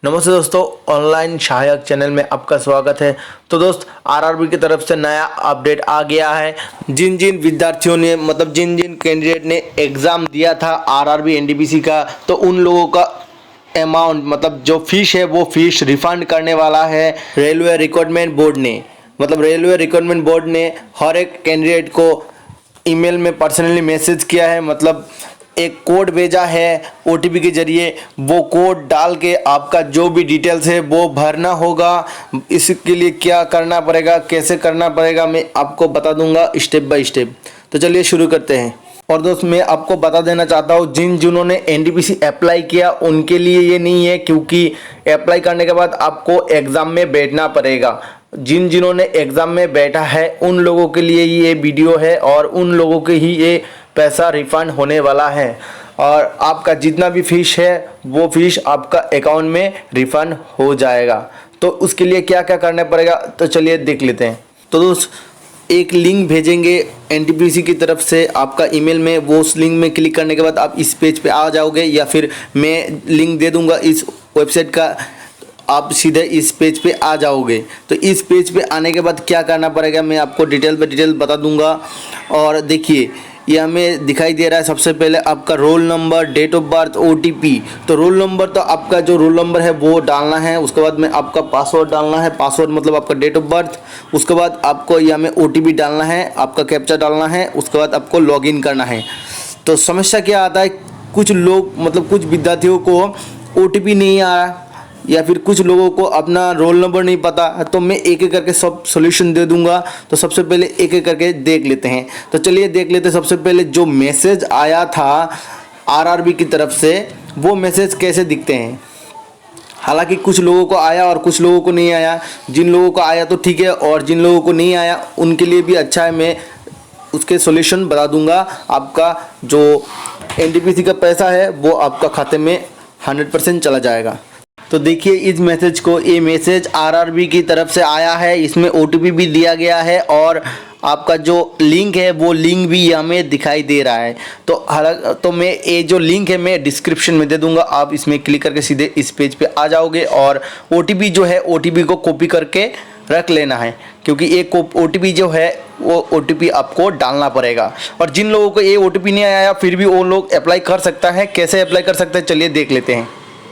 नमस्ते दोस्तों, ऑनलाइन सहायक चैनल में आपका स्वागत है। तो दोस्त, आरआरबी की तरफ से नया अपडेट आ गया है। जिन जिन विद्यार्थियों ने जिन जिन कैंडिडेट ने एग्ज़ाम दिया था आरआरबी एनटीपीसी का, तो उन लोगों का अमाउंट जो फीस है वो फीस रिफंड करने वाला है रेलवे रिक्रूटमेंट बोर्ड ने। रेलवे रिक्रूटमेंट बोर्ड ने हर एक कैंडिडेट को ईमेल में पर्सनली मैसेज किया है। एक कोड भेजा है ओटीपी के जरिए। वो कोड डाल के आपका जो भी डिटेल्स है वो भरना होगा। इसके लिए क्या करना पड़ेगा, कैसे करना पड़ेगा, मैं आपको बता दूंगा स्टेप बाय स्टेप। तो चलिए शुरू करते हैं। और दोस्त, मैं आपको बता देना चाहता हूँ, जिन्होंने एनटीपीसी अप्लाई किया उनके लिए ये नहीं है, क्योंकि अप्लाई करने के बाद आपको एग्ज़ाम में बैठना पड़ेगा। जिन्होंने एग्ज़ाम में बैठा है उन लोगों के लिए ये वीडियो है और उन लोगों के ही ये पैसा रिफंड होने वाला है। और आपका जितना भी फीस है वो फीस आपका अकाउंट में रिफंड हो जाएगा। तो उसके लिए क्या क्या करना पड़ेगा, तो चलिए देख लेते हैं। तो दोस्त, एक लिंक भेजेंगे एनटीपीसी की तरफ से आपका ईमेल में। वो उस लिंक में क्लिक करने के बाद आप इस पेज पे आ जाओगे, या फिर मैं लिंक दे दूंगा इस वेबसाइट का, आप सीधे इस पेज पे आ जाओगे। तो इस पेज पे आने के बाद क्या करना पड़ेगा मैं आपको डिटेल पे डिटेल बता दूंगा। और देखिए, ये हमें दिखाई दे रहा है सबसे पहले आपका roll number, date of birth, OTP. तो रोल नंबर, तो आपका जो रोल नंबर है वो डालना है। उसके बाद में आपका पासवर्ड डालना है, पासवर्ड मतलब आपका डेट ऑफ बर्थ। उसके बाद आपको यहाँ में ओटीपी डालना है, आपका कैप्चा डालना है। उसके बाद आपको लॉगिन करना है। तो समस्या क्या आता है, कुछ लोग कुछ विद्यार्थियों को ओटीपी नहीं आ रहा, या फिर कुछ लोगों को अपना रोल नंबर नहीं पता। तो मैं एक एक करके सब सॉल्यूशन दे दूंगा। तो सबसे पहले एक एक करके देख लेते हैं। तो चलिए देख लेते हैं। सबसे पहले जो मैसेज आया था आरआरबी की तरफ से, वो मैसेज कैसे दिखते हैं। हालांकि कुछ लोगों को आया और कुछ लोगों को नहीं आया। जिन लोगों को आया तो ठीक है, और जिन लोगों को नहीं आया उनके लिए भी अच्छा है, मैं उसके सॉल्यूशन बता दूंगा। आपका जो एनटीपीसी का पैसा है वो आपका खाते में 100% चला जाएगा। तो देखिए इस मैसेज को, ये मैसेज आरआरबी की तरफ से आया है। इसमें ओटीपी भी दिया गया है और आपका जो लिंक है वो लिंक भी हमें दिखाई दे रहा है। तो मैं ये जो लिंक है मैं डिस्क्रिप्शन में दे दूंगा। आप इसमें क्लिक करके सीधे इस पेज पे आ जाओगे। और ओटीपी जो है, ओटीपी को कॉपी करके रख लेना है, क्योंकि एक ओटीपी जो है वो ओटीपी आपको डालना पड़ेगा। और जिन लोगों को ये ओटीपी नहीं आया फिर भी वो लोग अप्लाई कर सकता है। कैसे अप्लाई कर सकते हैं चलिए देख लेते हैं।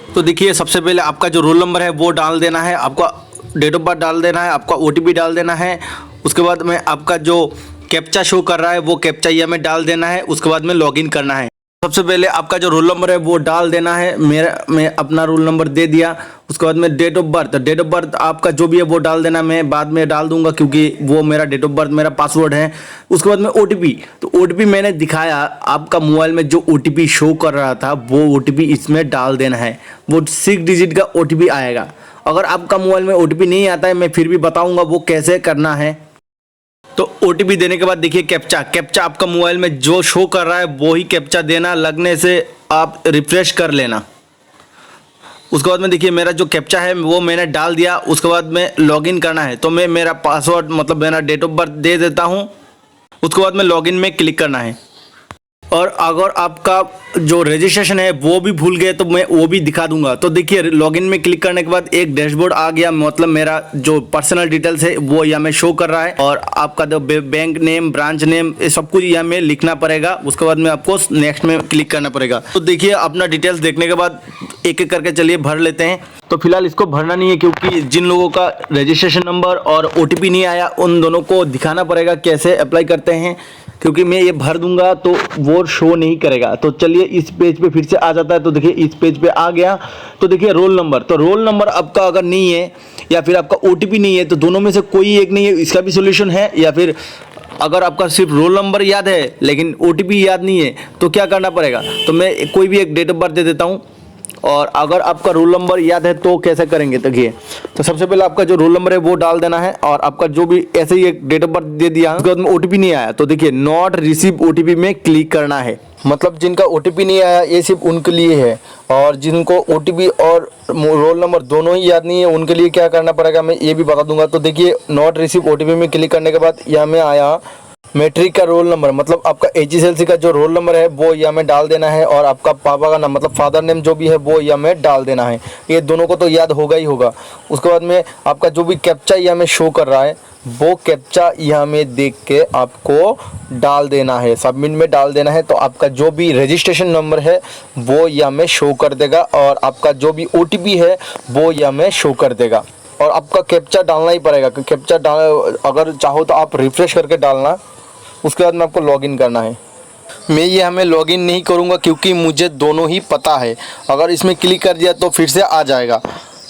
तो देखिए, सबसे पहले आपका जो रोल नंबर है वो डाल देना है, आपका डेट ऑफ बर्थ डाल देना है, आपका ओटीपी डाल देना है। उसके बाद में आपका जो कैप्चा शो कर रहा है वो कैप्चा ये में डाल देना है। उसके बाद में लॉगिन करना है। सबसे पहले आपका जो रोल नंबर है वो डाल देना है। मैं अपना रोल नंबर दे दिया। उसके बाद में डेट ऑफ बर्थ आपका जो भी है वो डाल देना। मैं बाद में डाल दूंगा क्योंकि वो मेरा डेट ऑफ बर्थ मेरा पासवर्ड है। उसके बाद में ओटीपी, तो ओटीपी मैंने दिखाया, आपका मोबाइल में जो ओटीपी शो कर रहा था वो ओटीपी इसमें डाल देना है। वो 6 डिजिट का ओटीपी आएगा। अगर आपका मोबाइल में ओटीपी नहीं आता है मैं फिर भी बताऊँगा वो कैसे करना है। तो ओटीपी देने के बाद देखिए कैप्चा आपका मोबाइल में जो शो कर रहा है वो ही कैप्चा देना। लगने से आप रिफ्रेश कर लेना। उसके बाद में देखिए मेरा जो कैप्चा है वो मैंने डाल दिया। उसके बाद में लॉगिन करना है, तो मैं मेरा पासवर्ड मेरा डेट ऑफ बर्थ दे देता हूँ। उसके बाद में लॉगिन में क्लिक करना है। और अगर आपका जो रजिस्ट्रेशन है वो भी भूल गए तो मैं वो भी दिखा दूंगा। तो देखिए लॉगिन में क्लिक करने के बाद एक डैशबोर्ड आ गया। मेरा जो पर्सनल डिटेल्स है वो यहाँ में शो कर रहा है, और आपका जो बैंक नेम, ब्रांच नेम, ये सब कुछ यहाँ में लिखना पड़ेगा। उसके बाद में आपको नेक्स्ट में क्लिक करना पड़ेगा। तो देखिए अपना डिटेल्स देखने के बाद एक एक करके चलिए भर लेते हैं। तो फिलहाल इसको भरना नहीं है, क्योंकि जिन लोगों का रजिस्ट्रेशन नंबर और ओटीपी नहीं आया उन दोनों को दिखाना पड़ेगा कैसे अप्लाई करते हैं, क्योंकि मैं ये भर दूंगा तो वो शो नहीं करेगा। तो चलिए इस पेज पे फिर से आ जाता है। तो देखिए इस पेज पे आ गया। तो देखिए रोल नंबर, तो रोल नंबर आपका अगर नहीं है या फिर आपका ओटीपी नहीं है तो दोनों में से कोई एक नहीं है, इसका भी सोल्यूशन है। या फिर अगर आपका सिर्फ रोल नंबर याद है लेकिन ओटीपी याद नहीं है तो क्या करना पड़ेगा, तो मैं कोई भी एक डेट ऑफ बर्थ दे देता हूँ। और अगर आपका रोल नंबर याद है तो कैसे करेंगे, देखिए तो सबसे पहले आपका जो रोल नंबर है वो डाल देना है। और आपका जो भी ऐसे ही एक डेट ऑफ बर्थ दे दिया, उसके बाद में ओटीपी नहीं आया तो देखिए नॉट रिसीव ओटीपी में क्लिक करना है। जिनका ओटीपी नहीं आया ये सिर्फ उनके लिए है, और जिनको ओटीपी और रोल नंबर दोनों ही याद नहीं है उनके लिए क्या करना पड़ेगा मैं ये भी बता दूंगा। तो देखिए नॉट रिसीव ओटीपी में क्लिक करने के बाद यहाँ में आया मैट्रिक का रोल नंबर मतलब आपका HSLC का जो रोल नंबर है वो यहाँ में डाल देना है, और आपका पापा का नाम मतलब फादर नेम जो भी है वो यहाँ में डाल देना है। ये दोनों को तो याद होगा ही होगा। उसके बाद में आपका जो भी कैप्चा यहाँ में शो कर रहा है वो कैप्चा यहाँ में देख के आपको डाल देना है, सबमिट में डाल देना है। तो आपका जो भी रजिस्ट्रेशन नंबर है वो यहाँ में शो कर देगा, और आपका जो भी OTP है वो यहाँ में शो कर देगा। और आपका कैप्चा डालना ही पड़ेगा। कैप्चा डाल अगर चाहो तो आप रिफ्रेश करके डालना, उसके बाद में आपको लॉगिन करना है। मैं ये हमें लॉगिन नहीं करूँगा क्योंकि मुझे दोनों ही पता है। अगर इसमें क्लिक कर दिया तो फिर से आ जाएगा।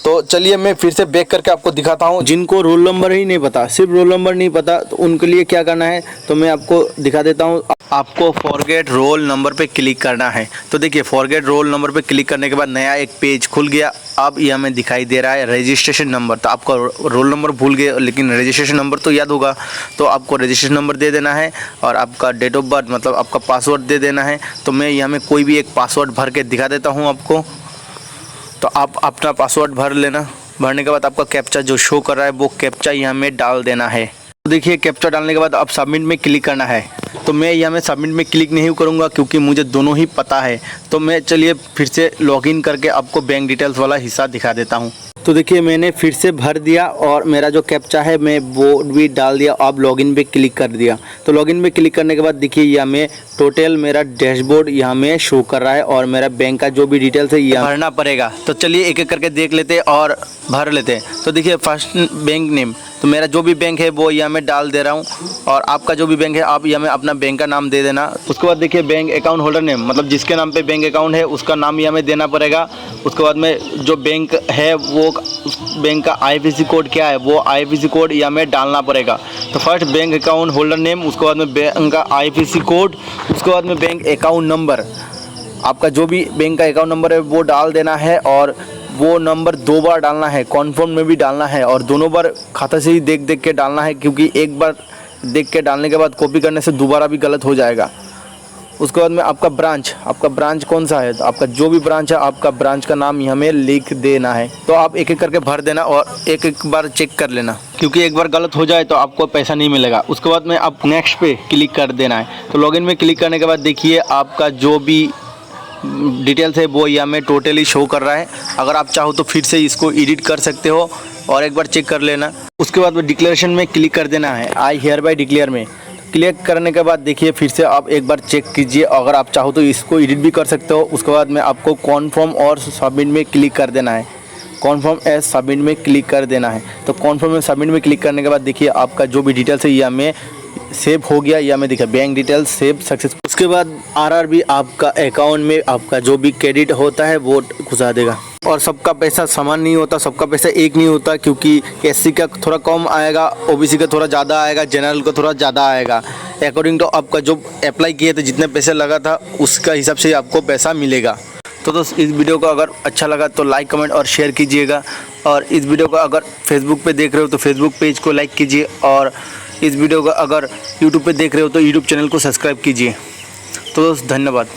तो चलिए मैं फिर से बैक करके आपको दिखाता हूँ। जिनको रोल नंबर ही नहीं पता, सिर्फ रोल नंबर नहीं पता, तो उनके लिए क्या करना है तो मैं आपको दिखा देता हूँ। आपको फॉरगेट रोल नंबर पे क्लिक करना है। तो देखिए फॉरगेट रोल नंबर पे क्लिक करने के बाद नया एक पेज खुल गया। अब ये हमें दिखाई दे रहा है रजिस्ट्रेशन नंबर। तो आपका रोल नंबर भूल गए लेकिन रजिस्ट्रेशन नंबर तो याद होगा, तो आपको रजिस्ट्रेशन नंबर दे देना है, और आपका डेट ऑफ बर्थ मतलब आपका पासवर्ड दे देना है। तो मैं यहाँ में कोई भी एक पासवर्ड भर के दिखा देता हूँ आपको। तो आप अपना पासवर्ड भर लेना। भरने के बाद आपका कैप्चा जो शो कर रहा है वो कैप्चा यहाँ में डाल देना है। तो देखिए कैप्चा डालने के बाद आप सबमिट में क्लिक करना है। तो मैं यहाँ में सबमिट में क्लिक नहीं करूँगा क्योंकि मुझे दोनों ही पता है। तो मैं चलिए फिर से लॉगिन करके आपको बैंक डिटेल्स वाला हिस्सा दिखा देता हूँ। तो देखिए मैंने फिर से भर दिया और मेरा जो कैप्चा है मैं वो भी डाल दिया। अब लॉगिन पे क्लिक कर दिया। तो लॉगिन पे क्लिक करने के बाद देखिए यहाँ में टोटल मेरा डैशबोर्ड यहाँ में शो कर रहा है, और मेरा बैंक का जो भी डिटेल्स है यहाँ भरना पड़ेगा। तो चलिए एक एक करके देख लेते और भर लेते। तो देखिए फर्स्ट बैंक नेम, तो मेरा जो भी बैंक है वो यहाँ में डाल दे रहा हूँ, और आपका जो भी बैंक है आप यहाँ में अपना बैंक का नाम दे देना। उसके बाद देखिए बैंक अकाउंट होल्डर नेम मतलब जिसके नाम पे बैंक अकाउंट है उसका नाम यहाँ में देना पड़ेगा। उसके बाद में जो बैंक है वो उस बैंक का IFSC कोड क्या है वो IFSC कोड यहाँ में डालना पड़ेगा। तो first bank account holder name, उसके बाद में बैंक का IFSC कोड, उसके बाद में बैंक अकाउंट नंबर, आपका जो भी बैंक का अकाउंट नंबर है वो डाल देना है। और वो नंबर 2 बार डालना है, कॉन्फर्म में भी डालना है, और दोनों बार खाता से ही देख देख के डालना है क्योंकि एक बार देख के डालने के बाद कॉपी करने से दोबारा भी गलत हो जाएगा। उसके बाद में आपका ब्रांच कौन सा है, तो आपका जो भी ब्रांच है आपका ब्रांच का नाम यहाँ में लिख देना है। तो आप एक एक करके भर देना और एक एक बार चेक कर लेना क्योंकि एक बार गलत हो जाए तो आपको पैसा नहीं मिलेगा। उसके बाद में आप नेक्स्ट पे क्लिक कर देना है। तो लॉगिन में क्लिक करने के बाद देखिए आपका जो भी डिटेल्स है वो यहाँ में टोटली शो कर रहा है। अगर आप चाहो तो फिर से इसको एडिट कर सकते हो और एक बार चेक कर लेना। उसके बाद में डिक्लेरेशन में क्लिक कर देना है, आई हियर बाय डिक्लेयर में। क्लिक करने के बाद देखिए फिर से आप एक बार चेक कीजिए, अगर आप चाहो तो इसको एडिट भी कर सकते हो। उसके बाद में आपको कॉन्फर्म और सबमिट में क्लिक कर देना है, कॉन्फर्म एज सबमिट में क्लिक कर देना है। तो कॉन्फर्म में सबमिट में क्लिक करने के बाद देखिए आपका जो भी डिटेल्स है यहाँ में सेव हो गया, या में देखिए बैंक डिटेल्स सेव सक्सेसफुल। उसके बाद RRB आपका अकाउंट में आपका जो भी क्रेडिट होता है वो घुसा देगा। और सबका पैसा समान नहीं होता, सबका पैसा एक नहीं होता क्योंकि SC का थोड़ा कम आएगा, OBC का थोड़ा ज़्यादा आएगा, जनरल का थोड़ा ज़्यादा आएगा। अकॉर्डिंग टू आपका जो अप्लाई किए थे जितने पैसे लगा था उसका हिसाब से आपको पैसा मिलेगा। तो दोस्त इस वीडियो को अगर अच्छा लगा तो लाइक कमेंट और शेयर कीजिएगा, और इस वीडियो को अगर फेसबुक पे देख रहे हो तो फेसबुक पेज को लाइक कीजिए, और इस वीडियो को अगर यूट्यूब पे देख रहे हो तो यूट्यूब चैनल को सब्सक्राइब कीजिए। तो दोस्त धन्यवाद।